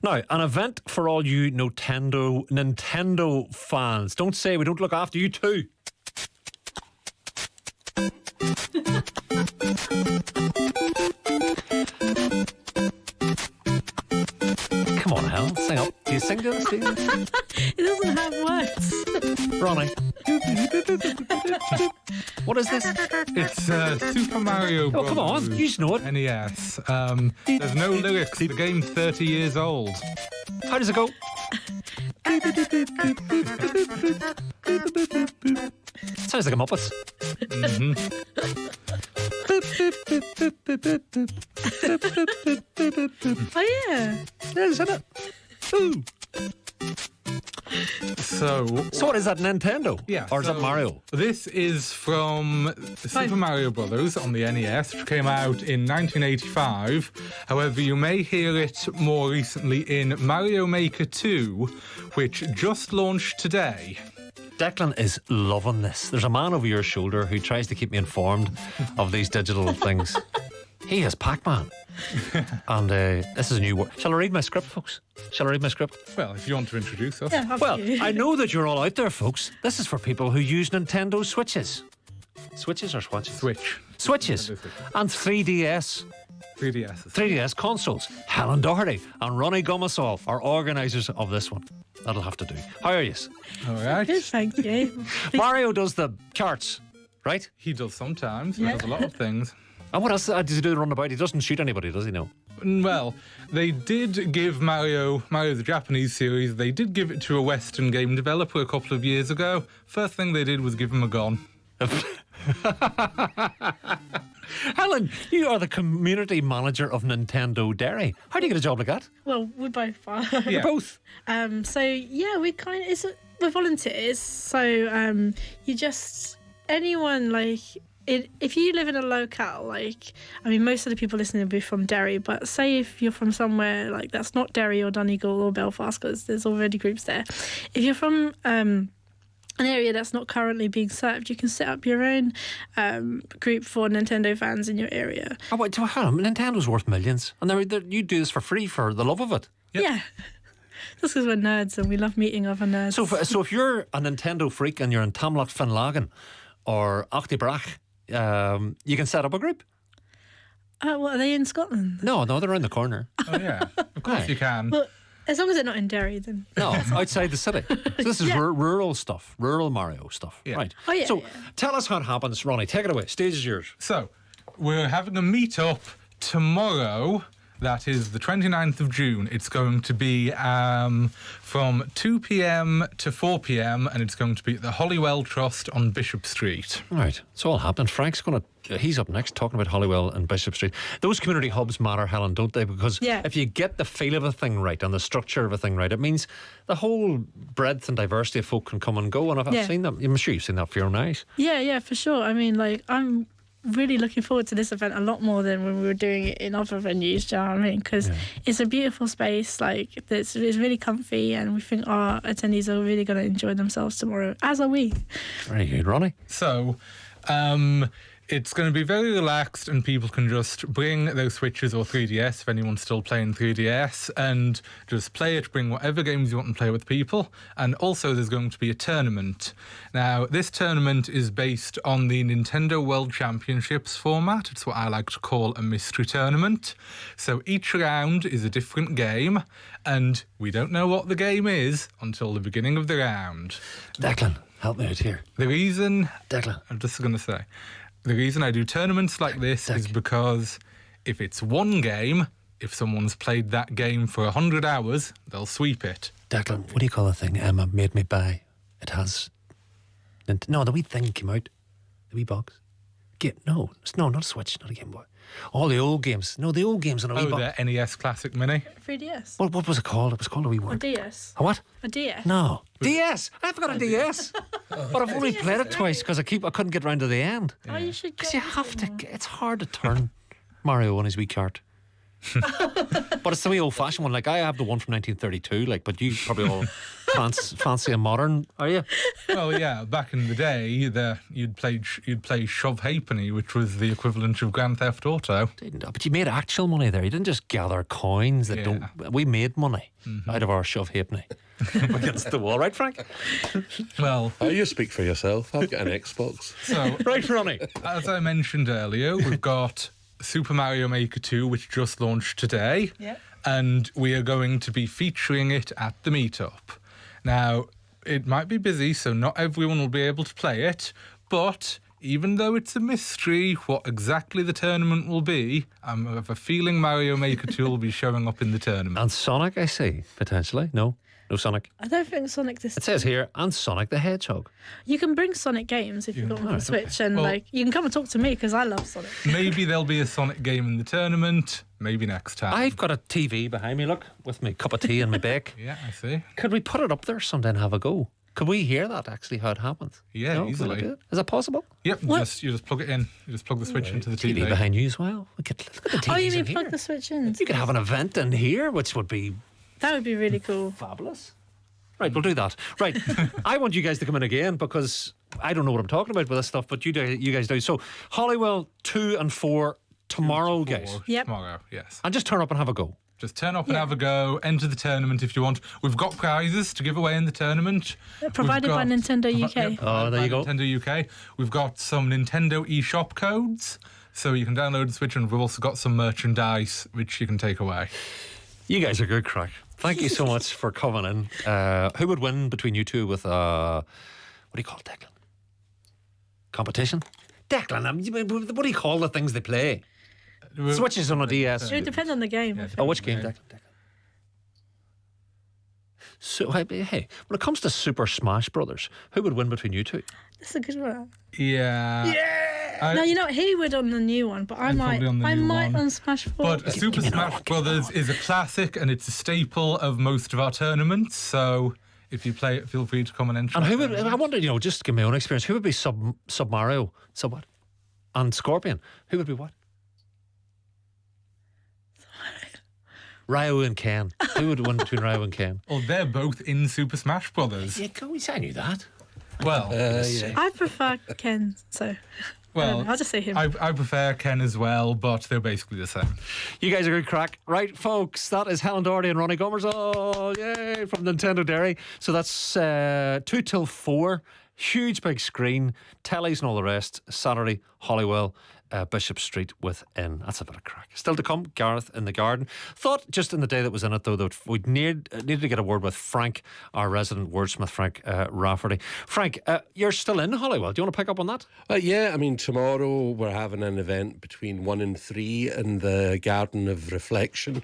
Now, an event for all you Nintendo fans. Don't say we don't look after you too. Come on, Helen, sing up. Do you sing to us? It doesn't have words. Ronnie. What is this? It's Super Mario Bros. Oh, come on, you know it. NES. There's no lyrics. The game's 30 years old. How does it go? Sounds like a Muppets. Oh yeah. Isn't it? Ooh. So what is that, Nintendo? Yeah. Or is that Mario? This is from Super Mario Brothers on the NES, which came out in 1985. However, you may hear it more recently in Mario Maker 2, which just launched today. Declan is loving this. There's a man over your shoulder who tries to keep me informed of these digital things. He is Pac-Man. And this is a new word. Shall I read my script, folks? Shall I read my script? Well, if you want to introduce us. Yeah, Well, I know that you're all out there, folks. This is for people who use Nintendo Switches. Switches or swatches? Switch. Switches. And 3DS. 3DS consoles. Helen Doherty and Ronnie Gomasol are organisers of this one. That'll have to do. How are you? All right. Good, thank you. Mario does the charts, right? He does sometimes. Yeah. He does a lot of things. And what else does he do the runabout? He doesn't shoot anybody, does he? No. Well, they did give Mario the Japanese series, they did give it to a Western game developer a couple of years ago. First thing they did was give him a gun. Helen, you are the community manager of Nintendo Derry. How do you get a job like that? Well, we both are. Yeah. You're both. So yeah, we kind of we're volunteers. So you just anyone like. If you live in a locale, like, I mean, most of the people listening will be from Derry, but say if you're from somewhere like that's not Derry or Donegal or Belfast, because there's already groups there. If you're from an area that's not currently being served, you can set up your own group for Nintendo fans in your area. Oh, wait, Nintendo's worth millions, and you do this for free for the love of it. Yep. Yeah. Just because we're nerds and we love meeting other nerds. So if you're a Nintendo freak and you're in Tamlock Finlagan or Achtibrach, you can set up a group. What, are they in Scotland? No, they're around the corner. Oh, yeah. Of course you can. Well, as long as they're not in Derry, then. No, outside the city. So this is rural stuff, rural Mario stuff. Yeah. Right. Oh, yeah, So yeah. tell us how it happens, Ronnie. Take it away. Stage is yours. So, we're having a meet-up tomorrow. That is the 29th of June. It's going to be from 2 p.m. to 4 p.m. and it's going to be at the Holywell Trust on Bishop Street. All right. It's all happening. He's up next talking about Holywell and Bishop Street. Those community hubs matter, Helen, don't they? Because if you get the feel of a thing right and the structure of a thing right, it means the whole breadth and diversity of folk can come and go. And I've seen them. I'm sure you've seen that for your own eyes. Yeah, for sure. I mean, like, I'm really looking forward to this event a lot more than when we were doing it in other venues, do you know what I mean? Because it's a beautiful space, like it's really comfy, and we think our attendees are really going to enjoy themselves tomorrow, as are we. Very good, Ronnie. So, it's going to be very relaxed and people can just bring their Switches or 3DS if anyone's still playing 3DS and just play it, bring whatever games you want and play with people. And also there's going to be a tournament. Now, this tournament is based on the Nintendo World Championships format. It's what I like to call a mystery tournament. So each round is a different game and we don't know what the game is until the beginning of the round. Declan, help me out here. The reason... Declan. I'm just going to say... The reason I do tournaments like this is because if it's one game, if someone's played that game for 100 hours, they'll sweep it. Declan, what do you call the thing Emma made me buy? It has... No, the wee thing came out. The wee box. No, not a Switch, not a Game Boy. All the old games. No, the old games on a wee box. The NES Classic Mini. 3DS. What was it called? It was called a wee one. A DS. A what? A DS. No. DS! I've got a DS! But I've only played it twice because I couldn't get round to the end. Oh, you should Because get you have to... It's hard to turn Mario on his wee cart. But it's the wee old-fashioned one. Like, I have the one from 1932, but you probably all fancy a modern, are you? Well, yeah. Back in the day, you'd play Shove Halfpenny, which was the equivalent of Grand Theft Auto. But you made actual money there. You didn't just gather coins that don't. We made money out of our Shove Halfpenny against the wall, right, Frank? Well, you speak for yourself. I've got an Xbox. So, right, Ronnie. As I mentioned earlier, we've got Super Mario Maker 2, which just launched today. Yep. And we are going to be featuring it at the meetup. Now, it might be busy, so not everyone will be able to play it, but even though it's a mystery what exactly the tournament will be, I have a feeling Mario Maker 2 will be showing up in the tournament. And Sonic, I see, potentially. No Sonic. I don't think Sonic this. It says here, and Sonic the Hedgehog. You can bring Sonic games if you've got one for Switch, and you can come and talk to me because I love Sonic. Maybe there'll be a Sonic game in the tournament. Maybe next time. I've got a TV behind me, look, with my cup of tea and my bake. Yeah, I see. Could we put it up there someday and have a go? Could we hear that actually, how it happens? Yeah, No? easily. Is that possible? Yep, you just plug it in. You just plug the Switch into the TV. TV behind you as well. Look at the TVs Oh, you mean in plug here. the Switch in? You could have an event in here, which would be That would be really cool. fabulous. Right, we'll do that. Right, I want you guys to come in again because I don't know what I'm talking about with this stuff, but you guys do. So, Holywell 2 and 4 tomorrow, guys. Yep. Tomorrow, yes. And just turn up and have a go. Just turn up and have a go. Enter the tournament if you want. We've got prizes to give away in the tournament. Provided by Nintendo UK. Yep, Oh, there you go. Nintendo UK. We've got some Nintendo eShop codes, so you can download the Switch, and we've also got some merchandise which you can take away. You guys are good crack. Thank you so much for coming in. Who would win between you two with what do you call it, Declan? Competition? Declan, what do you call the things they play? Switches on a DS. It would depend on the game. I think. Oh, which game, Declan? So, hey, when it comes to Super Smash Brothers, who would win between you two? That's a good one. Yeah. No, you know what? He would on the new one, but I might on Smash 4. But Super Smash Brothers is a classic and it's a staple of most of our tournaments. So if you play it, feel free to come and enter. And who would? I wonder, just to give my own experience. Who would be Sub Mario? Sub what? And Scorpion. Who would be what? Ryo and Ken. Who would win between Ryo and Ken? Oh, they're both in Super Smash Brothers. Yeah, I knew that. Well, I prefer Ken, so I'll just say him. I prefer Ken as well, but they're basically the same. You guys are good crack. Right, folks, that is Helen Doherty and Ronnie Gomers. Oh, yay, from Nintendo Derry. So that's 2 till 4. Huge big screen, tellies and all the rest. Saturday, Holywell, Bishop Street within. That's a bit of crack. Still to come, Gareth in the garden. Thought just in the day that was in it, though, that we'd needed to get a word with Frank, our resident wordsmith, Frank Rafferty. Frank, you're still in Holywell. Do you want to pick up on that? Yeah, I mean, tomorrow we're having an event between 1 and 3 in the Garden of Reflection.